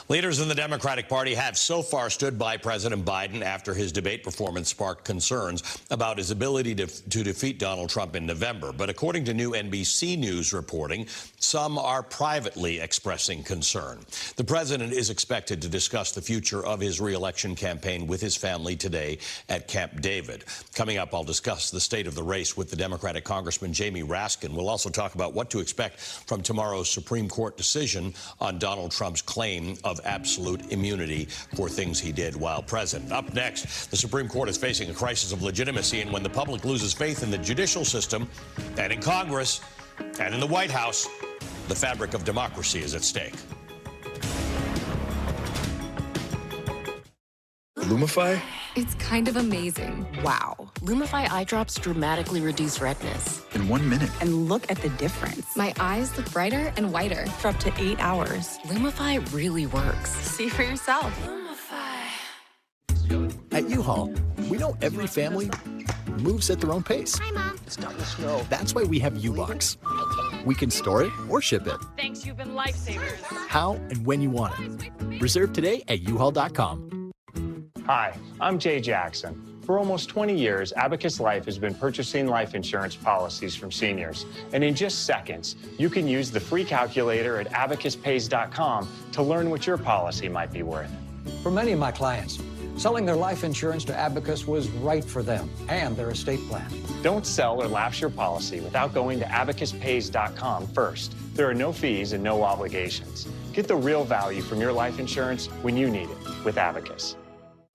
Leaders in the Democratic Party have so far stood by President Biden after his debate performance sparked concerns about his ability to defeat Donald Trump in November. But according to new NBC News reporting, some are privately expressing concern. The president is expected to discuss the future of his re-election campaign with his family today at Camp David. Coming up, I'll discuss the state of the race with the Democratic Congressman Jamie Raskin. We'll also talk about what to expect from tomorrow's Supreme Court decision on Donald Trump's claim of absolute immunity for things he did while president. Up next, the Supreme Court is facing a crisis of legitimacy, and when the public loses faith in the judicial system and in Congress and in the White House, the fabric of democracy is at stake. Lumify? It's kind of amazing. Wow. Lumify eye drops dramatically reduce redness. In 1 minute. And look at the difference. My eyes look brighter and whiter for up to 8 hours. Lumify really works. See for yourself. At U-Haul, we know every family moves at their own pace. Hi, Mom. It's starting to snow. That's why we have U-Box. We can store it or ship it. Thanks, you've been lifesavers. How and when you want it. Reserve today at uhaul.com. Hi, I'm Jay Jackson. For almost 20 years, Abacus Life has been purchasing life insurance policies from seniors. And in just seconds, you can use the free calculator at abacuspays.com to learn what your policy might be worth. For many of my clients, selling their life insurance to Abacus was right for them and their estate plan. Don't sell or lapse your policy without going to abacuspays.com first. There are no fees and no obligations. Get the real value from your life insurance when you need it with Abacus.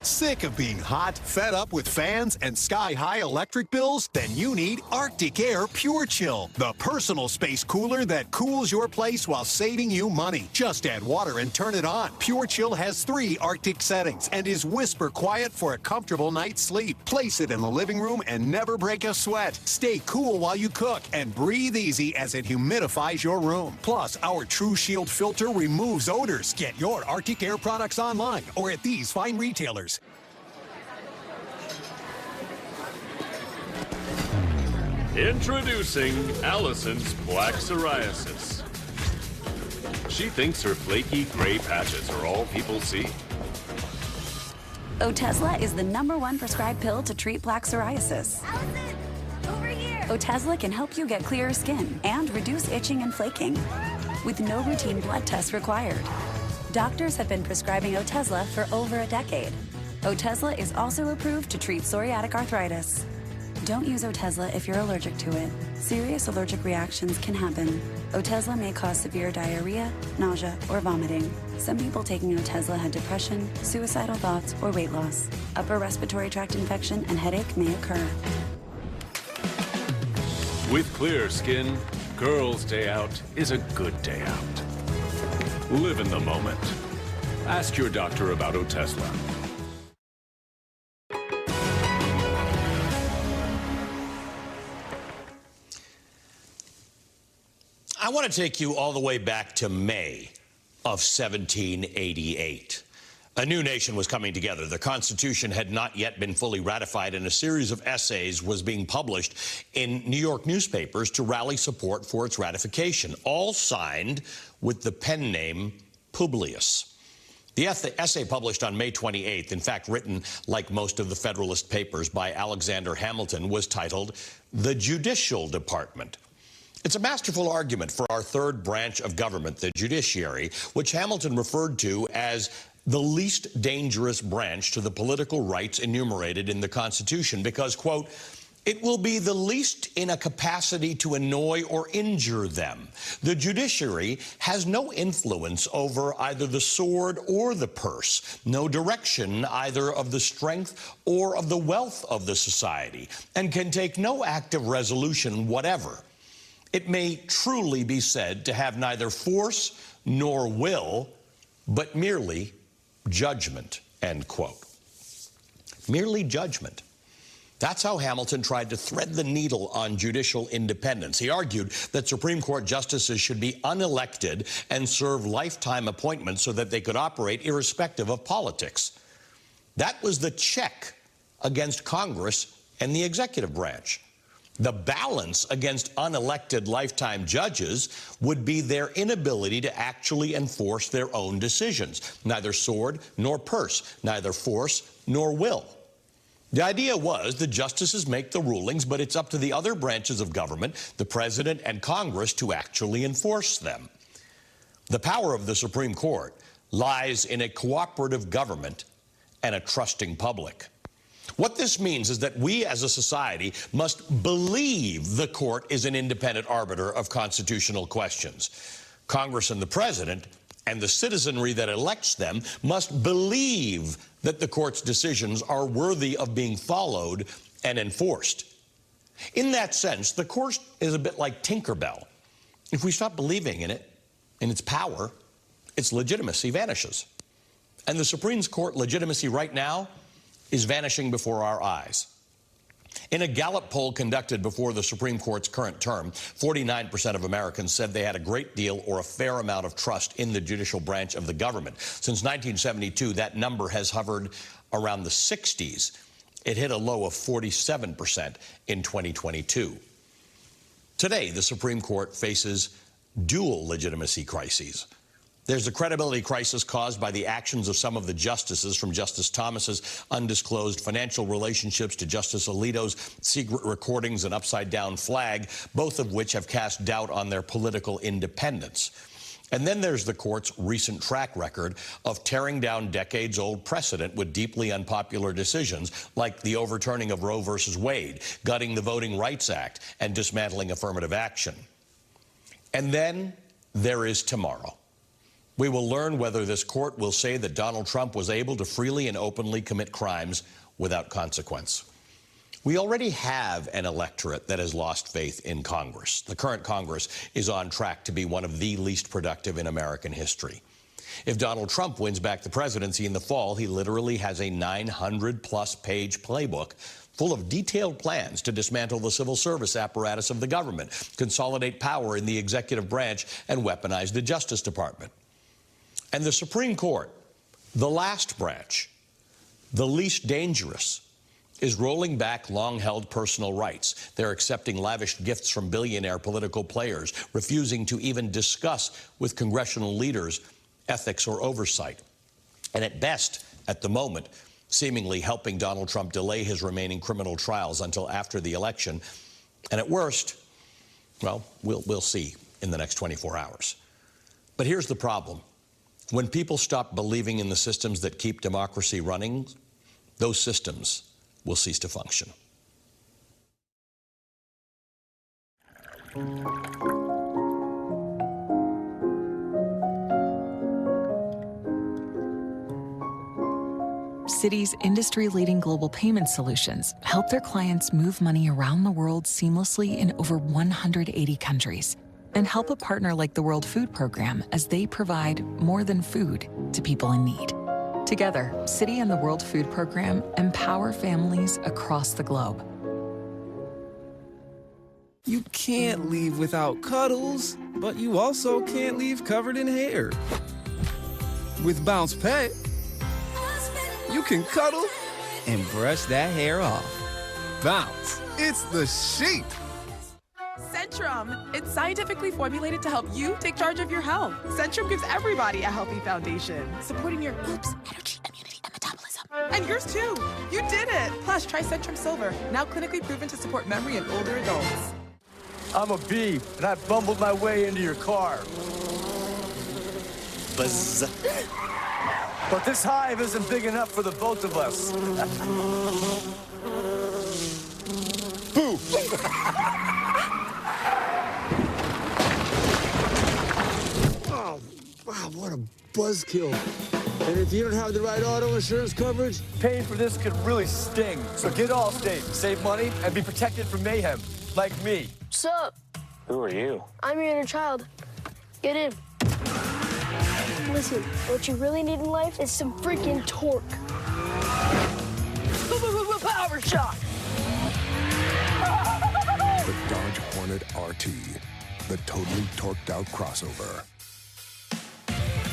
Sick of being hot, fed up with fans and sky-high electric bills? Then you need Arctic Air Pure Chill, the personal space cooler that cools your place while saving you money. Just add water and turn it on. Pure Chill has 3 Arctic settings and is whisper quiet for a comfortable night's sleep. Place it in the living room and never break a sweat. Stay cool while you cook and breathe easy as it humidifies your room. Plus, our True Shield filter removes odors. Get your Arctic Air products online or at these fine retailers. Introducing Allison's Black Psoriasis. She thinks her flaky gray patches are all people see. Otezla is the #1 prescribed pill to treat plaque psoriasis. Allison, over here. Otezla can help you get clearer skin and reduce itching and flaking with no routine blood tests required. Doctors have been prescribing Otezla for over a decade. Otezla is also approved to treat psoriatic arthritis. Don't use Otezla if you're allergic to it. Serious allergic reactions can happen. Otezla may cause severe diarrhea, nausea, or vomiting. Some people taking Otezla had depression, suicidal thoughts, or weight loss. Upper respiratory tract infection and headache may occur. With clear skin, Girls' Day Out is a good day out. Live in the moment. Ask your doctor about Otezla. I want to take you all the way back to May of 1788. A new nation was coming together. The Constitution had not yet been fully ratified, and a series of essays was being published in New York newspapers to rally support for its ratification, all signed with the pen name Publius. The essay published on May 28th, in fact written like most of the Federalist Papers by Alexander Hamilton, was titled The Judicial Department. It's a masterful argument for our third branch of government, the judiciary, which Hamilton referred to as the least dangerous branch to the political rights enumerated in the Constitution because, quote, it will be the least in a capacity to annoy or injure them. The judiciary has no influence over either the sword or the purse, no direction either of the strength or of the wealth of the society, and can take no active resolution whatever. It may truly be said to have neither force nor will, but merely judgment, end quote. Merely judgment. That's how Hamilton tried to thread the needle on judicial independence. He argued that Supreme Court justices should be unelected and serve lifetime appointments so that they could operate irrespective of politics. That was the check against Congress and the executive branch. The balance against unelected lifetime judges would be their inability to actually enforce their own decisions. Neither sword nor purse, neither force nor will. The idea was the justices make the rulings, but it's up to the other branches of government, the president and Congress, to actually enforce them. The power of the Supreme Court lies in a cooperative government and a trusting public. What this means is that we as a society must believe the court is an independent arbiter of constitutional questions. Congress and the president and the citizenry that elects them must believe that the court's decisions are worthy of being followed and enforced. In that sense, the court is a bit like Tinkerbell. If we stop believing in it, in its power, its legitimacy vanishes. And the Supreme Court legitimacy right now is vanishing before our eyes. In a Gallup poll conducted before the Supreme Court's current term, 49% of Americans said they had a great deal or a fair amount of trust in the judicial branch of the government. Since 1972, that number has hovered around the 60s. It hit a low of 47% in 2022. Today, the Supreme Court faces dual legitimacy crises. There's a credibility crisis caused by the actions of some of the justices, from Justice Thomas's undisclosed financial relationships to Justice Alito's secret recordings and upside-down flag, both of which have cast doubt on their political independence. And then there's the court's recent track record of tearing down decades-old precedent with deeply unpopular decisions like the overturning of Roe v. Wade, gutting the Voting Rights Act, and dismantling affirmative action. And then there is tomorrow. We will learn whether this court will say that Donald Trump was able to freely and openly commit crimes without consequence. We already have an electorate that has lost faith in Congress. The current Congress is on track to be one of the least productive in American history. If Donald Trump wins back the presidency in the fall, he literally has a 900-plus page playbook full of detailed plans to dismantle the civil service apparatus of the government, consolidate power in the executive branch, and weaponize the Justice Department. And the Supreme Court, the last branch, the least dangerous, is rolling back long-held personal rights. They're accepting lavish gifts from billionaire political players, refusing to even discuss with congressional leaders ethics or oversight. And at best, at the moment, seemingly helping Donald Trump delay his remaining criminal trials until after the election. And at worst, well, we'll see in the next 24 hours. But here's the problem. When people stop believing in the systems that keep democracy running, those systems will cease to function. Citi's industry-leading global payment solutions help their clients move money around the world seamlessly in over 180 countries, and help a partner like the World Food Program as they provide more than food to people in need. Together, Citi and the World Food Program empower families across the globe. You can't leave without cuddles, but you also can't leave covered in hair. With Bounce Pet, you can cuddle and brush that hair off. Bounce, it's the sheep. Centrum. It's scientifically formulated to help you take charge of your health. Centrum gives everybody a healthy foundation, supporting your energy, immunity, and metabolism. And yours too. You did it. Plus, try Centrum Silver, now clinically proven to support memory in older adults. I'm a bee, and I bumbled my way into your car. Buzz. But this hive isn't big enough for the both of us. Boo! Oh, wow, what a buzzkill. And if you don't have the right auto insurance coverage, Paying for this could really sting. So get Allstate, save money, and be protected from mayhem, like me. What's up? Who are you? I'm your inner child. Get in. Listen, what you really need in life is some freaking torque. Power shot! The Dodge Hornet RT, the totally torqued out crossover.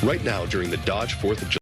Right now, during the Dodge 4th of July.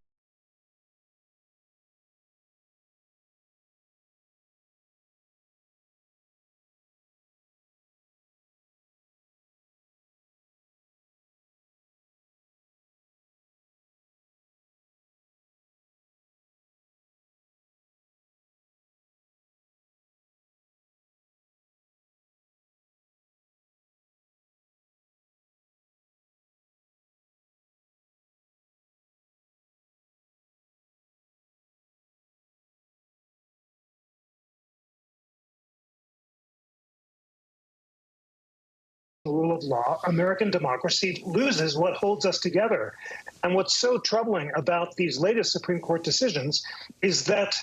The rule of law, American democracy loses what holds us together. And what's so troubling about these latest Supreme Court decisions is that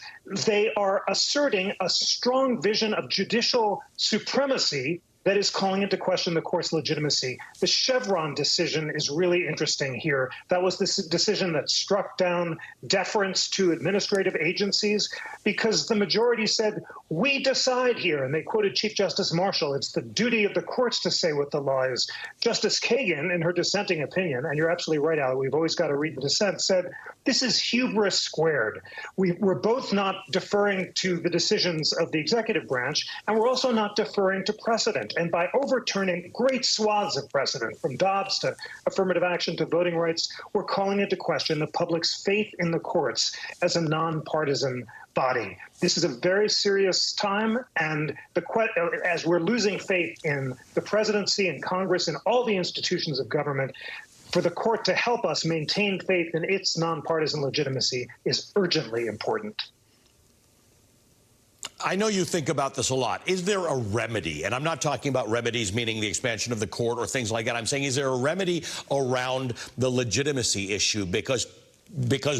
they are asserting a strong vision of judicial supremacy that is calling into question the court's legitimacy. The Chevron decision is really interesting here. That was this decision that struck down deference to administrative agencies because the majority said, we decide here. And they quoted Chief Justice Marshall. It's the duty of the courts to say what the law is. Justice Kagan, in her dissenting opinion, and you're absolutely right, Al, we've always got to read the dissent, said, this is hubris squared. We're both not deferring to the decisions of the executive branch, and we're also not deferring to precedent. And by overturning great swaths of precedent, from Dobbs to affirmative action to voting rights, we're calling into question the public's faith in the courts as a nonpartisan body. This is a very serious time, and as we're losing faith in the presidency and Congress and all the institutions of government, for the court to help us maintain faith in its nonpartisan legitimacy is urgently important. I know you think about this a lot. Is there a remedy? And I'm not talking about remedies meaning the expansion of the court or things like that. I'm saying, is there a remedy around the legitimacy issue? Because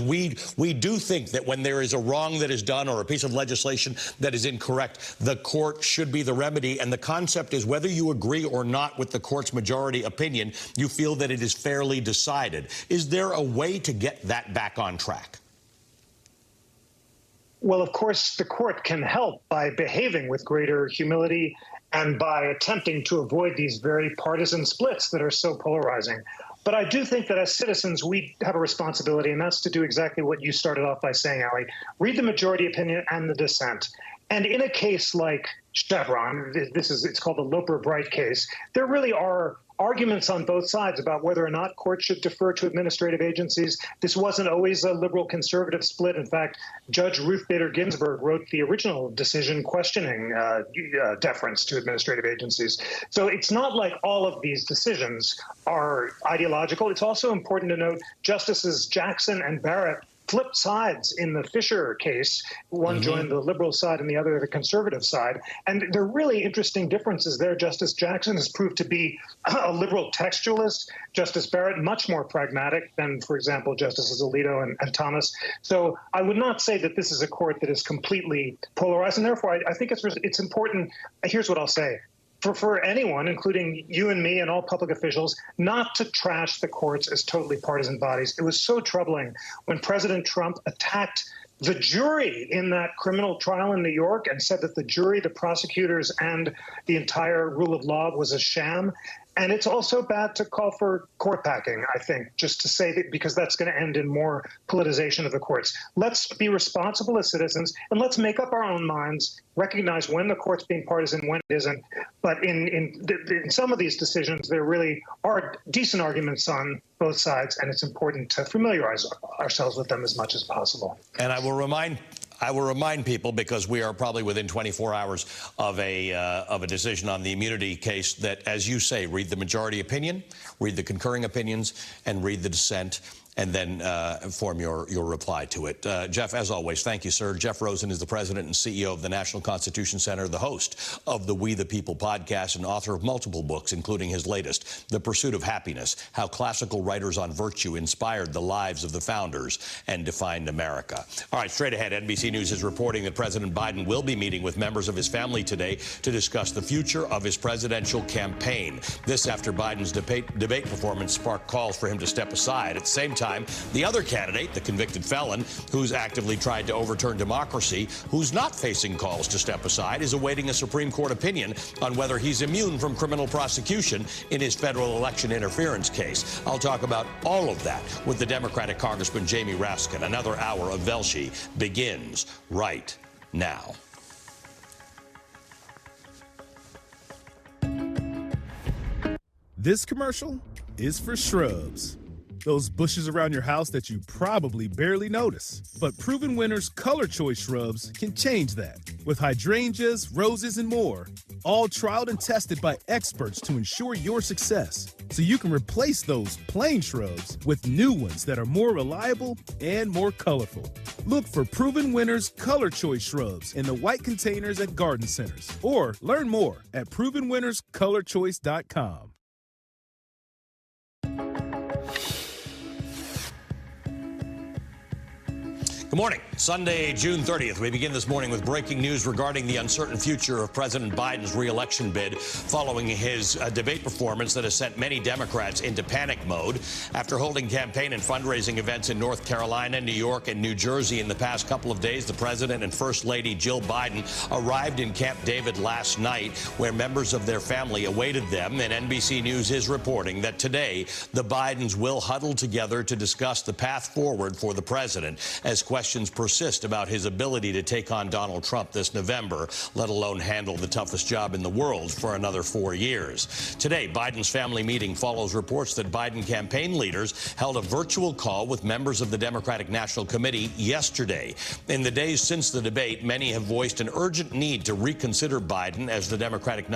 we do think that when there is a wrong that is done or a piece of legislation that is incorrect, the court should be the remedy. And the concept is whether you agree or not with the court's majority opinion, you feel that it is fairly decided. Is there a way to get that back on track? Well, of course, the court can help by behaving with greater humility and by attempting to avoid these very partisan splits that are so polarizing. But I do think that as citizens, we have a responsibility, and that's to do exactly what you started off by saying, Ali. Read the majority opinion and the dissent. And in a case like Chevron, it's called the Loper-Bright case, there really are arguments on both sides about whether or not courts should defer to administrative agencies. This wasn't always a liberal-conservative split. In fact, Judge Ruth Bader Ginsburg wrote the original decision questioning deference to administrative agencies. So it's not like all of these decisions are ideological. It's also important to note Justices Jackson and Barrett flipped sides in the Fisher case. One joined the liberal side and the other the conservative side. And there are really interesting differences there. Justice Jackson has proved to be a liberal textualist. Justice Barrett, much more pragmatic than, for example, Justices Alito and Thomas. So I would not say that this is a court that is completely polarized. And therefore, I think it's important. Here's what I'll say. For anyone, including you and me and all public officials, not to trash the courts as totally partisan bodies. It was so troubling when President Trump attacked the jury in that criminal trial in New York and said that the jury, the prosecutors, and the entire rule of law was a sham. And it's also bad to call for court packing, I think, just to say that, because that's going to end in more politicization of the courts. Let's be responsible as citizens, and let's make up our own minds, recognize when the court's being partisan, when it isn't. But in some of these decisions, there really are decent arguments on both sides, and it's important to familiarize ourselves with them as much as possible. And I will remind people, because we are probably within 24 hours of a decision on the immunity case, that, as you say, read the majority opinion, read the concurring opinions, and read the dissent, and then form your reply to it. Jeff, as always, thank you, sir. Jeff Rosen is the president and CEO of the National Constitution Center, the host of the We the People podcast, and author of multiple books, including his latest, The Pursuit of Happiness, How Classical Writers on Virtue Inspired the Lives of the Founders and Defined America. All right, straight ahead, NBC News is reporting that President Biden will be meeting with members of his family today to discuss the future of his presidential campaign. This after Biden's debate performance sparked calls for him to step aside. At the same time, the other candidate, the convicted felon, who's actively tried to overturn democracy, who's not facing calls to step aside, is awaiting a Supreme Court opinion on whether he's immune from criminal prosecution in his federal election interference case. I'll talk about all of that with the Democratic Congressman Jamie Raskin. Another hour of Velshi begins right now. This commercial is for shrubs. Those bushes around your house that you probably barely notice. But Proven Winners Color Choice shrubs can change that. With hydrangeas, roses, and more. All trialed and tested by experts to ensure your success. So you can replace those plain shrubs with new ones that are more reliable and more colorful. Look for Proven Winners Color Choice shrubs in the white containers at garden centers. Or learn more at ProvenWinnersColorChoice.com. Good morning. Sunday, June 30th. We begin this morning with breaking news regarding the uncertain future of President Biden's re-election bid following his debate performance that has sent many Democrats into panic mode. After holding campaign and fundraising events in North Carolina, New York, and New Jersey in the past couple of days, the president and First Lady Jill Biden arrived in Camp David last night, where members of their family awaited them. And NBC News is reporting that today the Bidens will huddle together to discuss the path forward for the president as questions persist about his ability to take on Donald Trump this November, let alone handle the toughest job in the world for another 4 years. Today, Biden's family meeting follows reports that Biden campaign leaders held a virtual call with members of the Democratic National Committee yesterday. In the days since the debate, many have voiced an urgent need to reconsider Biden as the Democratic